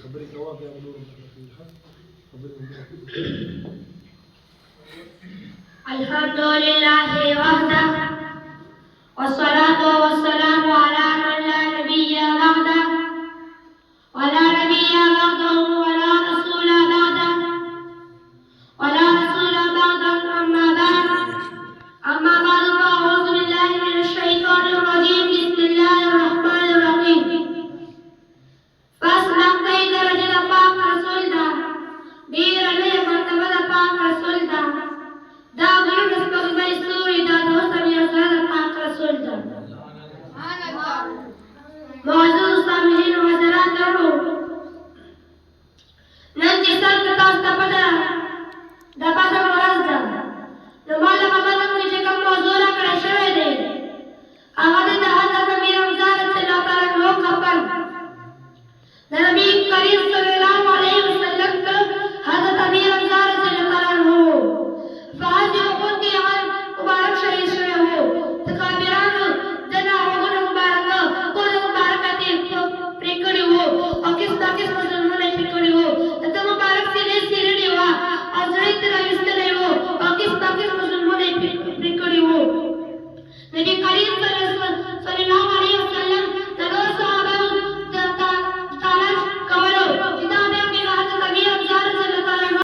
ربنا يوافق يعملوا فيها الحمد لله وحده والصلاة والسلام على من لا نبي بعده ولا نبي بعده ولا رسول بعده أما بعد فأعوذ بالله من الشيطان الرجيم بسم الله الرحمن الرحيم فاسلك كي درجة پاک رسول دا بیر علیہ مرتبہ پاک رسول دا دا غرب استقبل سوری دا دوسر یزاد پاک رسول دا معزز سامعین و حضرات گرامی